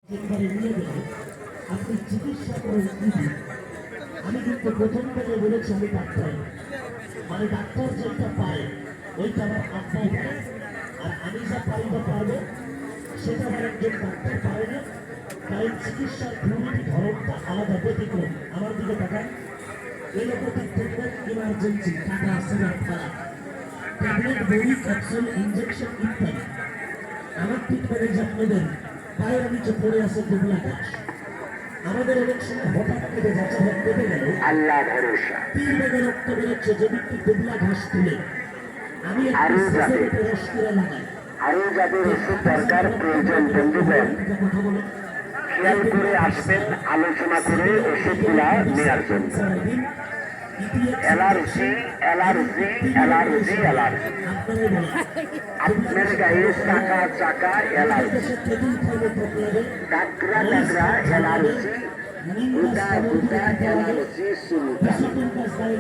যেখানে নিয়ে গেলে আপনি চিকিৎসা করেন দিদি। আমি কিন্তু প্রথম থেকে বলেছি আমি ডাক্তার, মানে ডাক্তার যেটা পায় ওইটা আমার আব্বাও পায়, আর আমি যা পারি বা পারবো সেটা আমার একজন ডাক্তার পারে না। কারণ চিকিৎসার থিওরি ধরনটা আলাদা, ব্যতিক্রম। আমার দিকে তাকান, এলোপ্যাথিক ট্রিটমেন্ট, ইমার্জেন্সি, টাকা সিরাপ খারাপ, ট্যাবলেট, বড়ি, ক্যাপসুল, ইনজেকশন ইত্যাদি। আমার ট্রিটমেন্টের যত্ন দেন পায়ের নিচে পড়ে আছে দুবলা ঘাস। আমাদের অনেক সময় হঠাৎ করে যাচ্ছে কেটে গেল, আল্লাহ ভরসা, 3 বেগে রক্ত বেরোচ্ছে, যদি একটু দুবলা ঘাস তুলে আমি একটু রস করে লাগাই, আরো যাদের ওষুধ দরকার প্রয়োজন বন্ধুগণ কথা বলে খেয়াল করে আসবেন, আলোচনা করে ওষুধগুলা নেওয়ার জন্য। অ্যালার্জি অ্যালার্জি অ্যালার্জি অ্যালার্জি, আপনার গায়ে চাকা চাকা অ্যালার্জি, কাকড়া কাকড়া অ্যালার্জি, গোটা গোটা অ্যালার্জি চুলকায়,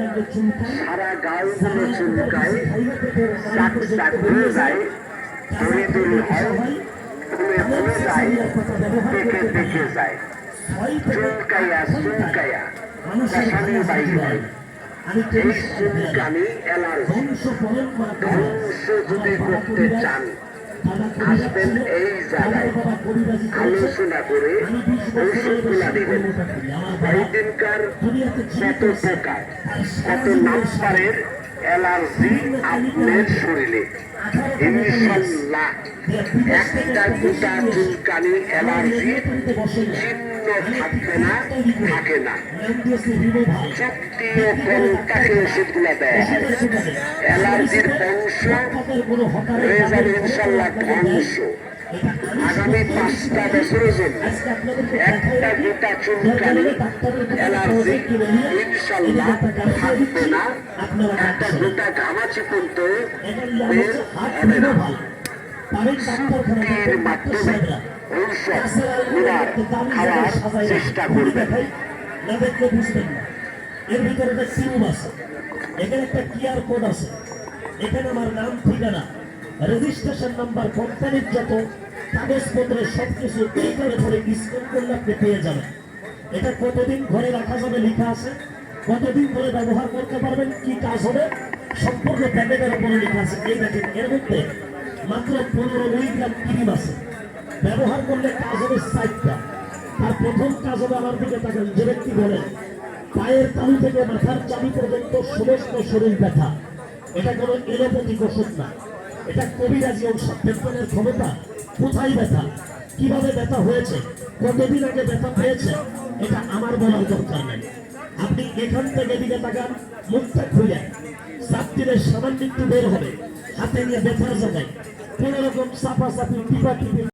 সারা গায়ে গুলো চুলকায়, চাক চাক হয়ে যায়, দড়ি দড়ি হয়, ফুলে ফুলে যায়, দেখে দেখে যায়, চুলকাইয়া চুলকাইয়া কষানি বাইরে হয়। এই চুলকানি অ্যালার্জি ধ্বংস যদি করতে চান আসবেন এই জায়গায়, আলোচনা করে ঔষধগুলা নেবেন। এই দিনকার কত প্রকার কত নাম্বারের অ্যালার্জি আপনার শরীরে, ইনশাল্লাহ একটা গোটা চুলকানি অ্যালার্জি চিহ্ন থাকবে না, থাকে না। চুক্তি ও কলকাকে ওষুধগুলা দেয় হয়, অ্যালার্জির বংশ হয়ে যাবে ইনশাল্লাহ ধ্বংস। আগামী 5টা বছরের জন্য একটা গোটা চুলকানি অ্যালার্জি ইনশাল্লাহ থাকবে না, একটা গোটা ঘামাচি পর্যন্ত বের হবে না। চুক্তির মাধ্যমে ঔষধ নেওয়ার খাওয়ার চেষ্টা করবেন। এর ভিতরে একটা সিম আছে, এখানে একটা কিউআর কোড আছে, এখানে আমার নাম, ঠিকানা, রেজিস্ট্রেশন নাম্বার, কোম্পানির যত কাগজপত্র সবকিছু এইখানে ধরে স্ক্যান করলে আপনি পেয়ে যাবেন। এটা কতদিন ঘরে রাখা যাবে লেখা আছে, কতদিন ধরে ব্যবহার করতে পারবেন, কি কাজ হবে সম্পূর্ণ প্যাকেটের উপরে লেখা আছে। এই দেখেন, এর মধ্যে মাত্র 15 মিলিগ্রাম ক্রিম আছে, ব্যবহার করলে কাজ হবে 4টা। তার প্রথম কাজ হবে, আমার দিকে তাকান, যে ব্যক্তি বলেন পায়ের তালু থেকে মাথার চাবি পর্যন্ত সমস্ত শরীর ব্যথা, এটা কোনো এলোপ্যাথিক ওষুধ না, এটা কবিরাজি ঔষধ। বিজ্ঞানের ক্ষমতা, কোথায় ব্যথা, কিভাবে ব্যথা হয়েছে, কতদিন আগে ব্যথা পেয়েছে, এটা আমার বলার দরকার নেই। আপনি এখান থেকে দিকে তাকান, মুখটা খুলে চাপটির সামান্য একটু বের হবে, হাতে নিয়ে ব্যথার জায়গায় কোন রকম চাপা চাপি টিপা টিপি